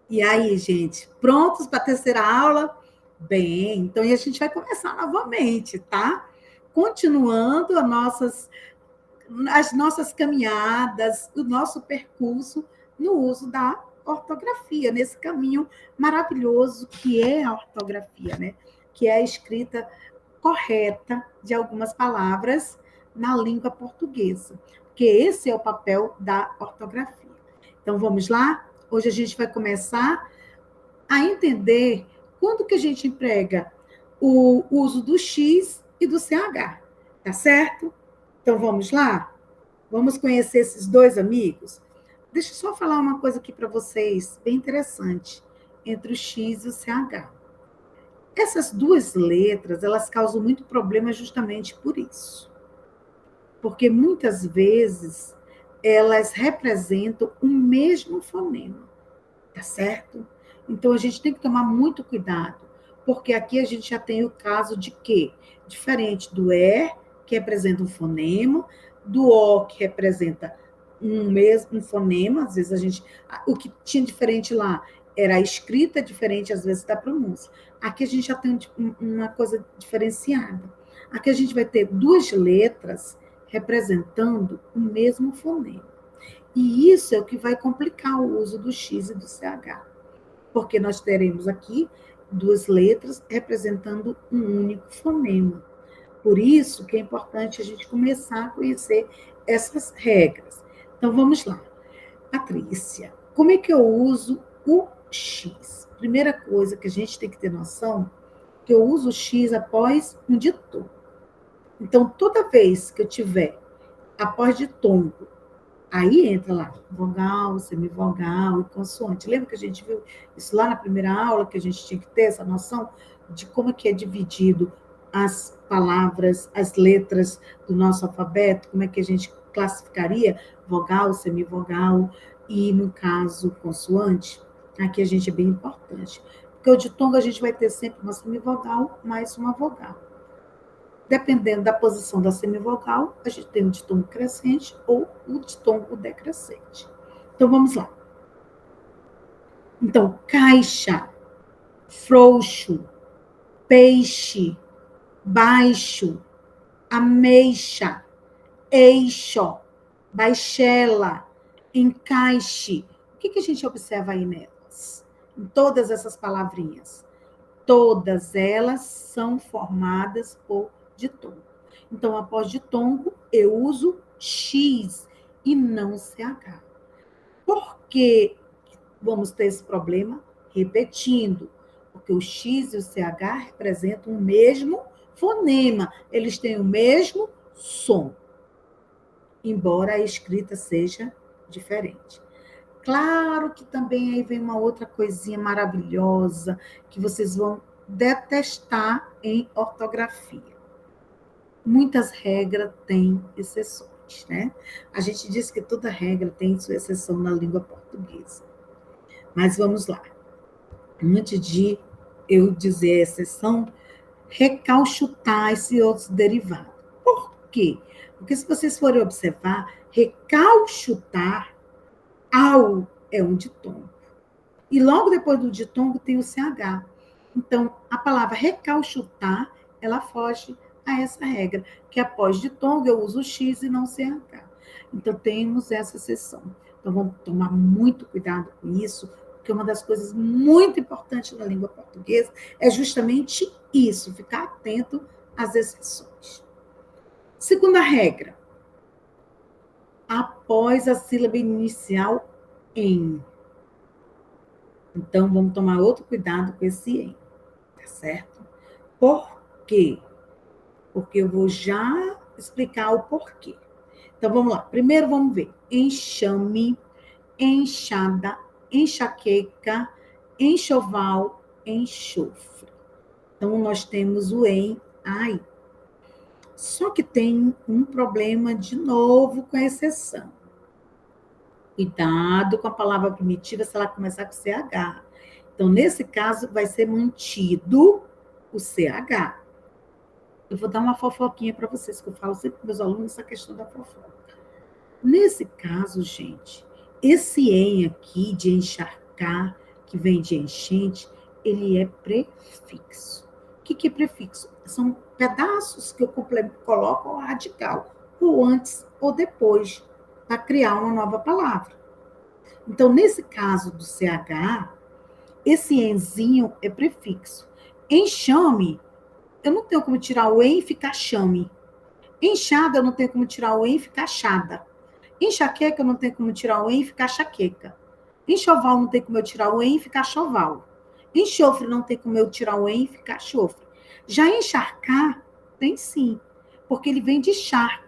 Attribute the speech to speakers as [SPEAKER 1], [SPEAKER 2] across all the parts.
[SPEAKER 1] E aí, gente, prontos para a terceira aula? Bem, então a gente vai começar novamente, tá? Continuando as nossas caminhadas, o nosso percurso no uso da ortografia, nesse caminho maravilhoso que é a ortografia, né? Que é a escrita correta de algumas palavras na língua portuguesa, porque esse é o papel da ortografia. Então vamos lá? Hoje a gente vai começar a entender quando que a gente emprega o uso do X e do CH, tá certo? Então vamos lá? Vamos conhecer esses dois amigos? Deixa eu só falar uma coisa aqui para vocês, bem interessante, entre o X e o CH. Essas duas letras, elas causam muito problema justamente por isso. Porque muitas vezes elas representam o mesmo fonema, tá certo? Então a gente tem que tomar muito cuidado, porque aqui a gente já tem o caso de que, diferente do E, que representa um fonema, do O, que representa um mesmo fonema, às vezes o que tinha diferente lá era a escrita diferente, às vezes, da pronúncia. Aqui a gente já tem uma coisa diferenciada. Aqui a gente vai ter duas letras representando o mesmo fonema. E isso é o que vai complicar o uso do X e do CH, porque nós teremos aqui duas letras representando um único fonema. Por isso que é importante a gente começar a conhecer essas regras. Então vamos lá. Patrícia, como é que eu uso o X? Primeira coisa que a gente tem que ter noção, que eu uso o X após um ditongo. Então, toda vez que eu tiver após ditongo, aí entra lá, vogal, semivogal e consoante. Lembra que a gente viu isso lá na primeira aula, que a gente tinha que ter essa noção de como que é dividido as palavras, as letras do nosso alfabeto, como é que a gente classificaria vogal, semivogal e, no caso, consoante? Aqui a gente é bem importante. Porque o ditongo a gente vai ter sempre uma semivogal mais uma vogal. Dependendo da posição da semivogal, a gente tem o ditongo crescente ou o ditongo decrescente. Então, vamos lá. Então, caixa, frouxo, peixe, baixo, ameixa, eixo, baixela, encaixe. O que a gente observa aí nelas? Em todas essas palavrinhas. Todas elas são formadas por ditongo. Então, após ditongo, eu uso X e não CH. Por que vamos ter esse problema? Repetindo, porque o X e o CH representam o mesmo fonema, eles têm o mesmo som, embora a escrita seja diferente. Claro que também aí vem uma outra coisinha maravilhosa que vocês vão detestar em ortografia. Muitas regras têm exceções, né? A gente diz que toda regra tem sua exceção na língua portuguesa. Mas vamos lá. Antes de eu dizer a exceção, recalchutar esse outro derivado. Por quê? Porque se vocês forem observar, recalchutar, ao é um ditongo. E logo depois do ditongo tem o CH. Então, a palavra recalchutar, ela foge a essa regra, que após ditongo eu uso X e não CH. Então, temos essa exceção. Então, vamos tomar muito cuidado com isso, porque uma das coisas muito importantes na língua portuguesa é justamente isso, ficar atento às exceções. Segunda regra, após a sílaba inicial em. Então, vamos tomar outro cuidado com esse em, tá certo? Por quê? Porque eu vou já explicar o porquê. Então, vamos lá. Primeiro, vamos ver. Enxame, enxada, enxaqueca, enxoval, enxofre. Então, nós temos o em aí. Só que tem um problema de novo com a exceção. Cuidado com a palavra primitiva se ela começar com CH. Então, nesse caso, vai ser mantido o CH. Eu vou dar uma fofoquinha para vocês, que eu falo sempre com meus alunos essa questão da fofoca. Nesse caso, gente, esse em aqui de encharcar, que vem de enchente, ele é prefixo. O que é prefixo? São pedaços que eu coloco ao radical, ou antes ou depois, para criar uma nova palavra. Então, nesse caso do CH, esse enzinho é prefixo. Enxame, eu não tenho como tirar o en e ficar chame. Enxada, eu não tenho como tirar o en e ficar chada. Enxaqueca, eu não tenho como tirar o en e ficar chaqueca. Enxoval, não tem como eu tirar o en e ficar choval. Enxofre, não tem como eu tirar o en e ficar chofre. Já encharcar, tem sim, porque ele vem de charco.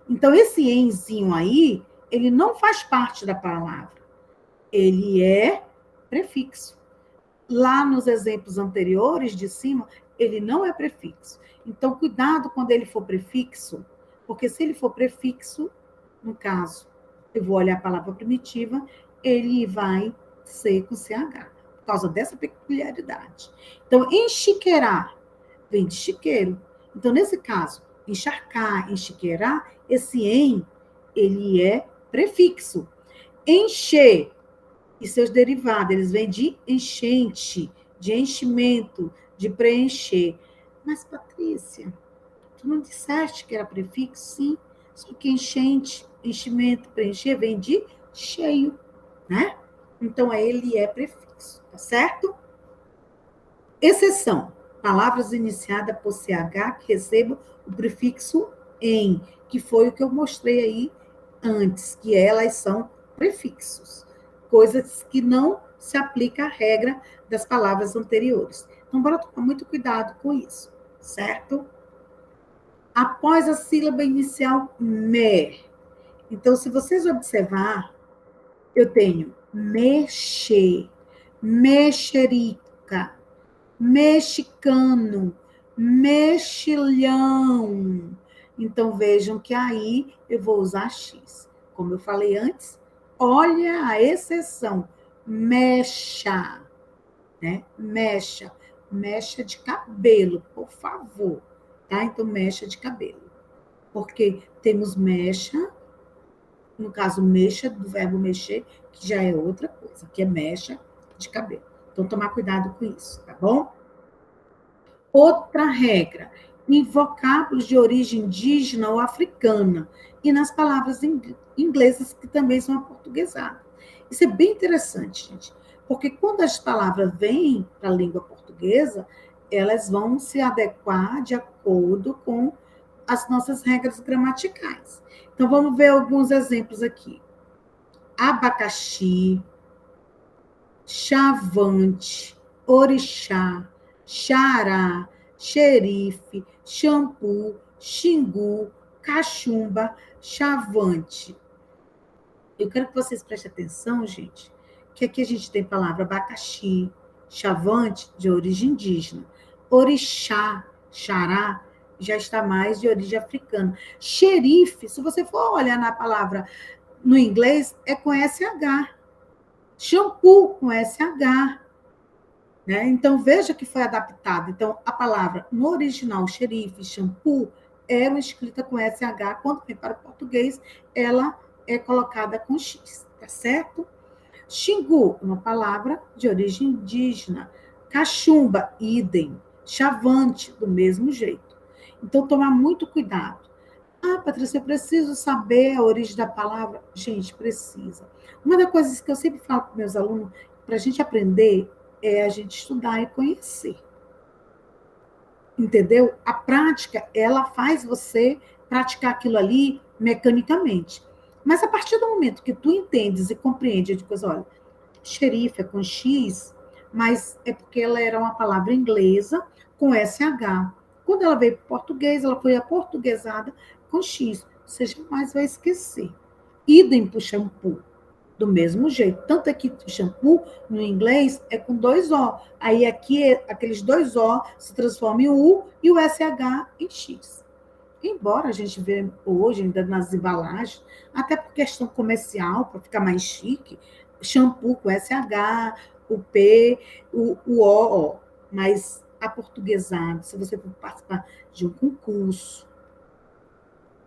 [SPEAKER 1] Então, esse enzinho aí, ele não faz parte da palavra. Ele é prefixo. Lá nos exemplos anteriores de cima, ele não é prefixo. Então, cuidado quando ele for prefixo, porque se ele for prefixo, no caso, eu vou olhar a palavra primitiva, ele vai ser com CH, por causa dessa peculiaridade. Então, enxiqueirar vem de chiqueiro. Então, nesse caso, encharcar, enxiqueirar, esse em, ele é prefixo. Encher e seus derivados, eles vêm de enchente, de enchimento, de preencher. Mas, Patrícia, tu não disseste que era prefixo? Sim, só que enchente, enchimento, preencher vem de cheio, né? Então, ele é prefixo, tá certo? Exceção, palavras iniciadas por CH que recebam o prefixo em, que foi o que eu mostrei aí antes, que elas são prefixos, coisas que não se aplica à regra das palavras anteriores. Então, bora tomar muito cuidado com isso, certo? Após a sílaba inicial me. Então, se vocês observar, eu tenho mexer, mexerica, mexicano, mexilhão. Então, vejam que aí eu vou usar X. Como eu falei antes, olha a exceção. Mecha, né? Mecha. Mecha de cabelo, por favor. Tá? Então, mecha de cabelo. Porque temos mecha, no caso, mexa, do verbo mexer, que já é outra coisa, que é mecha de cabelo. Então, tomar cuidado com isso, tá bom? Outra regra, em vocábulos de origem indígena ou africana, e nas palavras inglesas que também são aportuguesadas. Isso é bem interessante, gente, porque quando as palavras vêm para a língua portuguesa, elas vão se adequar de acordo com as nossas regras gramaticais. Então, vamos ver alguns exemplos aqui. Abacaxi, chavante, orixá, xará, xerife, xampu, xingu, cachumba, chavante. Eu quero que vocês prestem atenção, gente, que aqui a gente tem a palavra abacaxi, chavante, de origem indígena. Orixá, xará, já está mais de origem africana. Xerife, se você for olhar na palavra no inglês, é com SH. Shampoo com SH. Né? Então, veja que foi adaptado. Então, a palavra no original, xerife, shampoo, era escrita com SH. Quando vem para o português, ela é colocada com X, tá certo? Xingu, uma palavra de origem indígena. Cachumba, idem. Chavante, do mesmo jeito. Então, tomar muito cuidado. Ah, Patrícia, eu preciso saber a origem da palavra. Gente, precisa. Uma das coisas que eu sempre falo para meus alunos, para a gente aprender, é a gente estudar e conhecer. Entendeu? A prática, ela faz você praticar aquilo ali mecanicamente. Mas a partir do momento que tu entendes e compreende de coisa, olha, xerife é com X, mas é porque ela era uma palavra inglesa com SH. Quando ela veio para o português, ela foi aportuguesada com X. Você jamais vai esquecer. Idem para o shampoo. Do mesmo jeito. Tanto é que shampoo, no inglês, é com dois O. Aí aqui, aqueles dois O se transformam em U e o SH em X. Embora a gente veja hoje, ainda nas embalagens, até por questão comercial, para ficar mais chique, shampoo com SH, o P, o O, mas aportuguesado, se você for participar de um concurso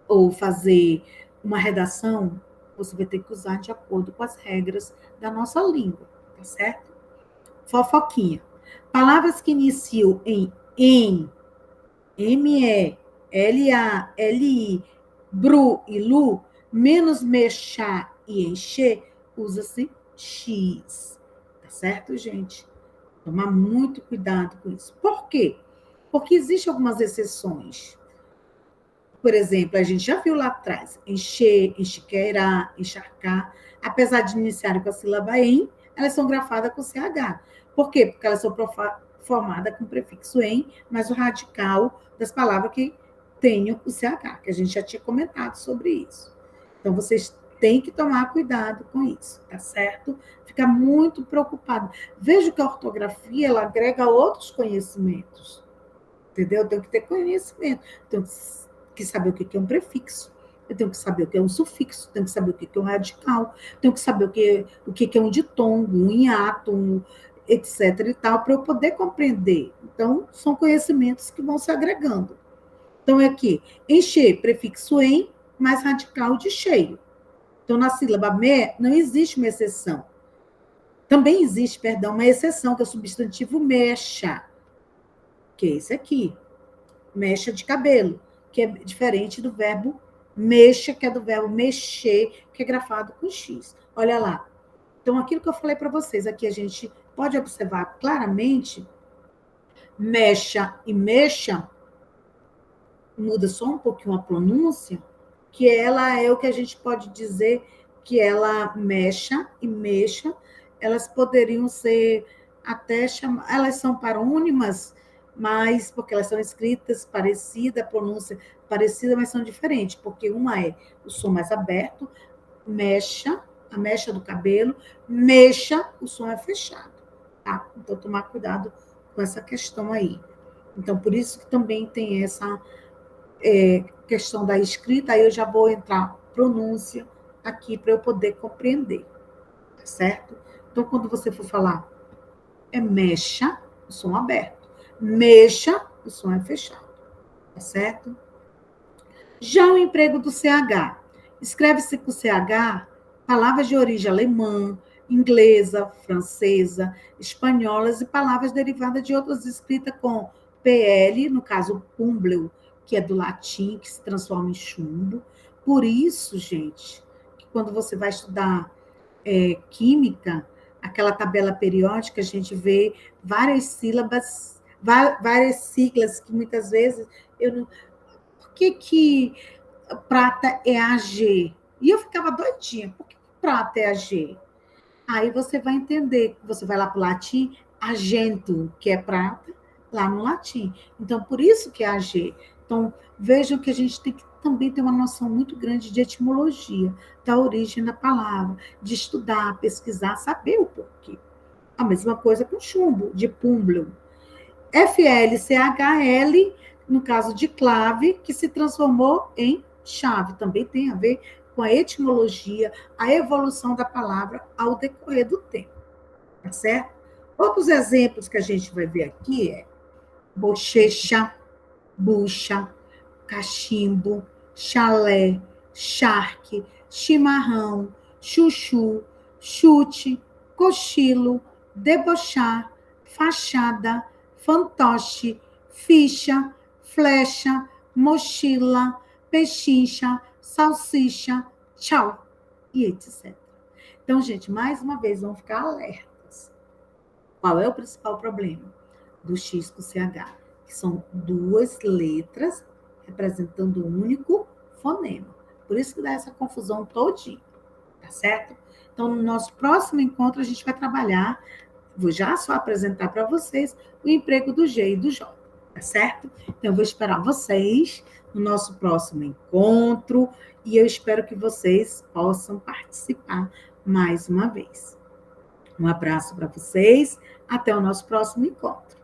[SPEAKER 1] ou fazer uma redação, você vai ter que usar de acordo com as regras da nossa língua, tá certo? fofoquinha. Palavras que iniciam em, M-E-L-A-L-I, bru e lu, menos mexer e encher, usa-se X. Tá certo, gente? Tomar muito cuidado com isso. Por quê? Porque existem algumas exceções. Por exemplo, a gente já viu lá atrás, encher, enxiqueirar, encharcar, apesar de iniciarem com a sílaba em, elas são grafadas com CH. Por quê? Porque elas são formadas com o prefixo em, mas o radical das palavras que tenham o CH, que a gente já tinha comentado sobre isso. Então, vocês têm que tomar cuidado com isso, tá certo? Ficar muito preocupado. Vejo que a ortografia, ela agrega outros conhecimentos, entendeu? Eu tenho que ter conhecimento. Então, que saber o que é um prefixo, eu tenho que saber o que é um sufixo, tenho que saber o que é um radical, tenho que saber o que é um ditongo, um hiato, etc. e tal, para eu poder compreender. Então, são conhecimentos que vão se agregando. Então, é aqui, encher, prefixo em, mais radical de cheio. Então, na sílaba me, não existe uma exceção. Também existe, perdão, uma exceção, que é o substantivo mecha, que é esse aqui, mecha de cabelo, que é diferente do verbo mexa, que é do verbo mexer, que é grafado com X. Olha lá. Então, aquilo que eu falei para vocês, aqui a gente pode observar claramente, mecha e mexa, muda só um pouquinho a pronúncia, que ela é o que a gente pode dizer que ela mexa e mexa, elas poderiam ser até chamadas, elas são parônimas, mas porque elas são escritas parecida, a pronúncia parecida, mas são diferentes, porque uma é o som mais aberto, mecha, a mecha do cabelo, mexa, o som é fechado, tá? Então, tomar cuidado com essa questão aí. Então, por isso que também tem essa questão da escrita, aí eu já vou entrar pronúncia aqui para eu poder compreender, tá certo? Então, quando você for falar, é mexa, o som aberto. Mexa, o som é fechado, tá certo? Já o emprego do CH. Escreve-se com CH palavras de origem alemã, inglesa, francesa, espanholas e palavras derivadas de outras escritas com PL, no caso pumbleu, que é do latim, que se transforma em chumbo. Por isso, gente, que quando você vai estudar química, aquela tabela periódica, a gente vê várias sílabas, várias siglas que muitas vezes eu não. Por que prata é AG? E eu ficava doidinha. Por que prata é AG? Aí você vai entender, você vai lá para o latim, argento, que é prata, lá no latim. Então, por isso que é AG. Então, vejam que a gente tem que também ter uma noção muito grande de etimologia, da origem da palavra, de estudar, pesquisar, saber o porquê. A mesma coisa com chumbo, de púmblio. FLCHL, no caso de clave, que se transformou em chave. Também tem a ver com a etimologia, a evolução da palavra ao decorrer do tempo. Tá certo? Outros exemplos que a gente vai ver aqui é bochecha, bucha, cachimbo, chalé, charque, chimarrão, chuchu, chute, cochilo, debochar, fachada, fantoche, ficha, flecha, mochila, pechincha, salsicha, tchau, e etc. Então, gente, mais uma vez, vamos ficar alertas. Qual é o principal problema do X com CH? Que são duas letras representando um único fonema. Por isso que dá essa confusão todinha, tá certo? Então, no nosso próximo encontro, a gente vai trabalhar, vou já só apresentar para vocês o emprego do G e do J, tá certo? Então, eu vou esperar vocês no nosso próximo encontro e eu espero que vocês possam participar mais uma vez. Um abraço para vocês, até o nosso próximo encontro.